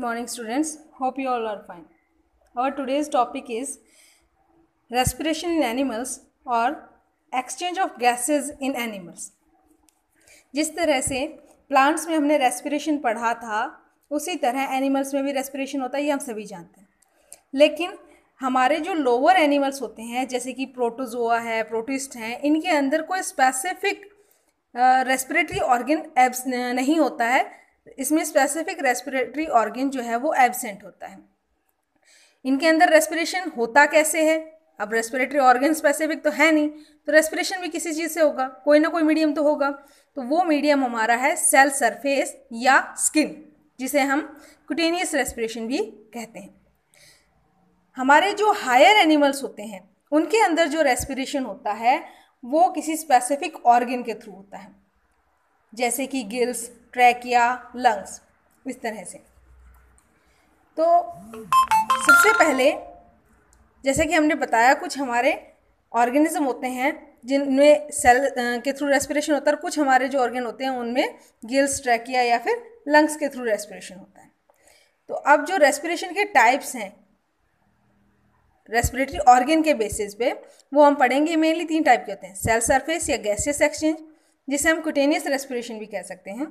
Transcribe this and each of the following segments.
morning students, hope you all are fine. Our today's topic is respiration in animals or exchange of gases in animals. जिस तरह से plants में हमने respiration पढ़ा था उसी तरह एनिमल्स में भी रेस्पिरेशन होता है, ये हम सभी जानते हैं। लेकिन हमारे जो लोअर एनिमल्स होते हैं जैसे कि प्रोटोजोआ है, प्रोटिस्ट हैं, इनके अंदर कोई स्पेसिफिक रेस्पिरेटरी ऑर्गन नहीं होता है। इसमें स्पेसिफिक रेस्पिरेटरी ऑर्गन जो है वो एब्सेंट होता है। इनके अंदर रेस्पिरेशन होता कैसे है? अब रेस्पिरेटरी ऑर्गन स्पेसिफिक तो है नहीं, तो रेस्पिरेशन भी किसी चीज़ से होगा, कोई ना कोई मीडियम तो होगा। तो वो मीडियम हमारा है सेल सरफेस या स्किन, जिसे हम कुटेनियस रेस्पिरेशन भी कहते हैं। हमारे जो हायर एनिमल्स होते हैं उनके अंदर जो रेस्पिरेशन होता है वो किसी स्पेसिफिक ऑर्गन के थ्रू होता है, जैसे कि गिल्स, ट्रैकिया, लंग्स, इस तरह से। तो सबसे पहले जैसे कि हमने बताया कुछ हमारे ऑर्गेनिज्म होते हैं जिनमें सेल के थ्रू रेस्पिरेशन होता है, और कुछ हमारे जो ऑर्गन होते हैं उनमें गिल्स, ट्रैकिया या फिर लंग्स के थ्रू रेस्पिरेशन होता है। तो अब जो रेस्पिरेशन के टाइप्स हैं रेस्पिरेटरी ऑर्गन के बेसिस पे वो हम पढ़ेंगे। मेनली 3 टाइप के होते हैं, सेल सरफेस या गैसियस एक्सचेंज, जिसे हम कुटेनियस रेस्पिरेशन भी कह सकते हैं,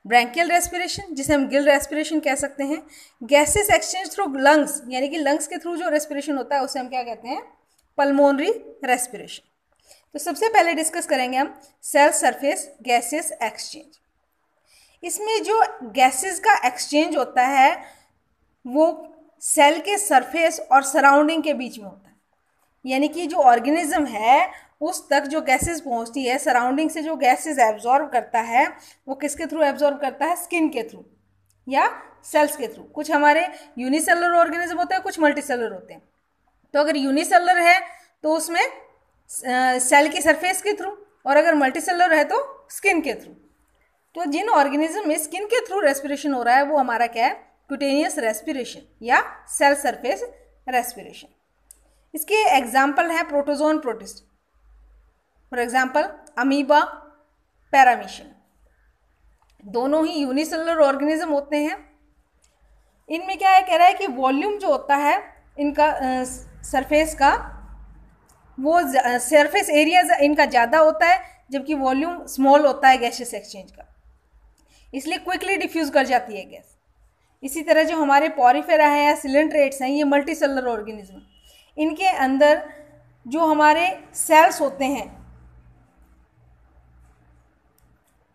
ब्रैंकियल रेस्पिरेशन जिसे हम गिल रेस्पिरेशन कह सकते हैं, गैसियस एक्सचेंज थ्रू लंग्स, यानी कि लंग्स के थ्रू जो रेस्पिरेशन होता है उसे हम क्या कहते हैं? Pulmonary respiration. तो सबसे पहले डिस्कस करेंगे हम सेल सरफेस गैसियस एक्सचेंज। इसमें जो गैसेस का एक्सचेंज होता है वो सेल के सरफेस और सराउंडिंग के बीच में होता है, यानी कि जो ऑर्गेनिज्म है उस तक जो गैसेस पहुंचती है, सराउंडिंग से जो गैसेस एब्जॉर्ब करता है वो किसके थ्रू एब्जॉर्ब करता है? स्किन के थ्रू या सेल्स के थ्रू। कुछ हमारे यूनिसेलुलर ऑर्गेनिज्म होते हैं, कुछ मल्टीसेलुलर होते हैं। तो अगर यूनिसेलुलर है तो उसमें सेल की सरफेस के थ्रू, और अगर मल्टीसेलुलर है तो स्किन के थ्रू। तो जिन ऑर्गेनिज्म में स्किन के थ्रू रेस्पिरेशन हो रहा है वो हमारा क्या है? कुटेनियस रेस्पिरेशन या सेल सरफेस रेस्पिरेशन। इसके एग्जाम्पल है protozoan, protist. For example amoeba, paramecium, दोनों ही यूनिसेलुलर ऑर्गेनिज्म होते हैं। इनमें क्या है, कह रहा है कि वॉल्यूम जो होता है इनका सरफेस का, वो सरफेस एरिया इनका ज़्यादा होता है, जबकि वॉल्यूम स्मॉल होता है गैसियस एक्सचेंज का, इसलिए क्विकली डिफ्यूज़ कर जाती है गैस। इसी तरह जो हमारे पॉरीफेरा हैं या सिलेंट्रेट्स हैं, ये मल्टी सेलुलर ऑर्गेनिज्म, इनके अंदर जो हमारे सेल्स होते हैं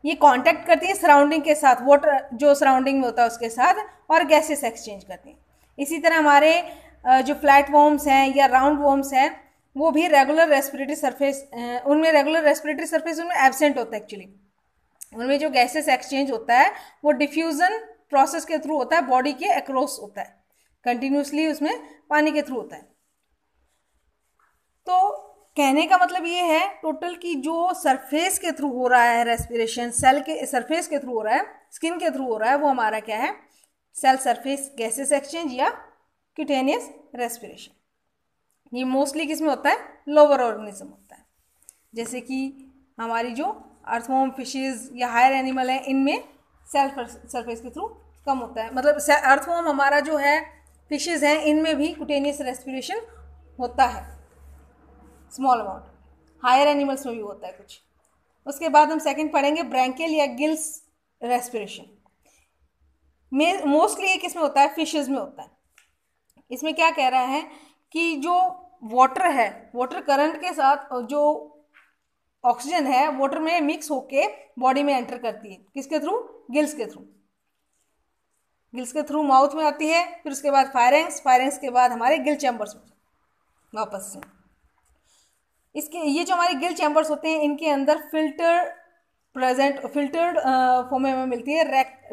ये कांटेक्ट करती है सराउंडिंग के साथ, वाटर जो सराउंडिंग में होता है उसके साथ, और गैसेस एक्सचेंज करती हैं। इसी तरह हमारे जो फ्लैट वॉर्म्स हैं या राउंड वॉर्म्स हैं वो भी रेगुलर रेस्पिरेटरी सरफेस, उनमें रेगुलर रेस्पिरेटरी सरफेस उनमें एब्सेंट होता है। एक्चुअली उनमें जो गैसेस एक्सचेंज होता है वो डिफ्यूज़न प्रोसेस के थ्रू होता है, बॉडी के अक्रॉस होता है, कंटिन्यूसली उसमें पानी के थ्रू होता है। तो कहने का मतलब ये है टोटल की जो सरफेस के थ्रू हो रहा है रेस्पिरेशन, सेल के सरफेस के थ्रू हो रहा है, स्किन के थ्रू हो रहा है, वो हमारा क्या है? सेल सरफेस गैसेस एक्सचेंज या क्यूटेनियस रेस्पिरेशन। ये मोस्टली किस में होता है? लोअर ऑर्गेनिज्म होता है, जैसे कि हमारी जो अर्थवॉर्म, फिशेज या हायर एनिमल है इनमें सेल सरफेस के थ्रू कम होता है। मतलब अर्थवॉर्म हमारा जो है, फिशेज हैं, इनमें भी कुटेनियस रेस्पिरेशन होता है स्मॉल अमाउंट, हायर एनिमल्स में भी होता है कुछ। उसके बाद हम सेकंड पढ़ेंगे ब्रैंकियल या गिल्स रेस्पिरेशन। में मोस्टली ये किस में होता है? फिशेज में होता है। इसमें क्या कह रहा है कि जो वाटर है, वाटर करंट के साथ जो ऑक्सीजन है वाटर में मिक्स होके बॉडी में एंटर करती है, किसके थ्रू? गिल्स के थ्रू। गिल्स के थ्रू माउथ में आती है, फिर उसके बाद फायरेंक्स, फायरेंक्स के बाद हमारे गिल चैम्बर्स में वापस से। इसके ये जो हमारे गिल चैम्बर्स होते हैं इनके अंदर फिल्टर्ड फॉर्म में मिलती है,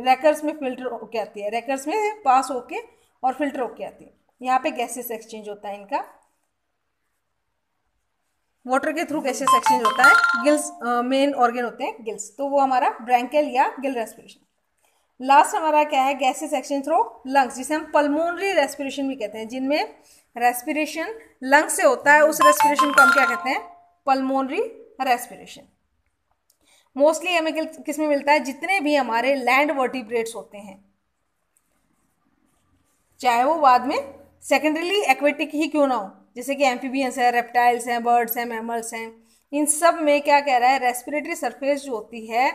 रैकर्स में फिल्टर होके आती है, रैकर्स में पास होके और फिल्टर होके आती है। यहाँ पे गैसेस एक्सचेंज होता है इनका, वाटर के थ्रू गैसेस एक्सचेंज होता है। गिल्स मेन ऑर्गन होते हैं गिल्स, तो वो हमारा ब्रैंकियल या गिल रेस्पिरेशन। लास्ट हमारा क्या है? गैसेस एक्सचेंज थ्रू लंग्स, जिसे हम पल्मोनरी रेस्पिरेशन भी कहते हैं। जिनमें रेस्पिरेशन लंग्स से होता है उस रेस्पिरेशन को हम क्या कहते हैं? Pulmonary respiration. मोस्टली हमें किस में मिलता है? जितने भी हमारे लैंड वर्टिब्रेट्स होते हैं चाहे वो बाद में सेकेंडरीली एक्वेटिक ही क्यों ना हो, जैसे कि एम्फीबियंस है, रेप्टाइल्स हैं, बर्ड्स हैं, मैमल्स हैं। इन सब में क्या कह रहा है, रेस्पिरेटरी सरफेस जो होती है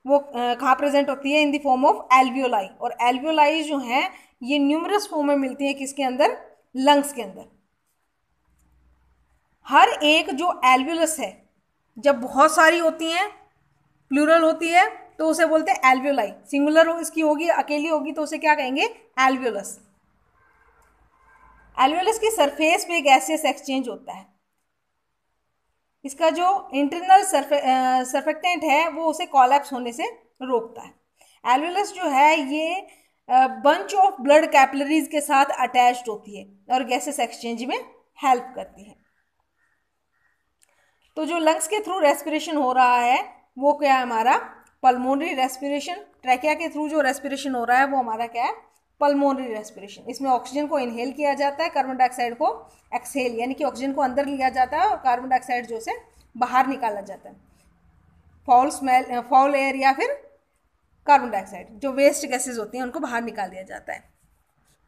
वो कहाँ प्रेजेंट होती है, in the form of alveoli. और एल्वियोलाई जो है ये न्यूमरस फॉर्म में मिलती है, किसके अंदर, लंग्स के अंदर। हर एक जो एल्वियोलस है, जब बहुत सारी होती हैं, प्लूरल होती है, तो उसे बोलते हैं एल्वियोलाई। सिंगुलर इसकी होगी, अकेली होगी, तो उसे क्या कहेंगे, एल्वियोलस। एल्वियोलस की सरफेस पे गैसियस एक्सचेंज होता है। इसका जो इंटरनल सर्फेक्टेंट है वो उसे कोलैप्स होने से रोकता है। एल्वियोलस जो है ये बंच ऑफ ब्लड कैपिलरीज के साथ अटैच्ड होती है और गैसेस एक्सचेंज में हेल्प करती है। तो जो लंग्स के थ्रू रेस्पिरेशन हो रहा है वो क्या है, हमारा पल्मोनरी रेस्पिरेशन। ट्रैकिया के थ्रू जो रेस्पिरेशन हो रहा है वो हमारा क्या है, पल्मोनरी रेस्पिरेशन। इसमें ऑक्सीजन को इनहेल किया जाता है, कार्बन डाइऑक्साइड को एक्सहेल, यानी कि ऑक्सीजन को अंदर लिया जाता है और कार्बन डाइऑक्साइड जो से बाहर निकाला जाता है। फाउल स्मेल, फाउल एयर या फिर कार्बन डाइऑक्साइड जो वेस्ट गैसेज होती हैं उनको बाहर निकाल दिया जाता है।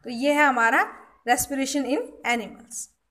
तो ये है हमारा रेस्पिरेशन इन एनिमल्स।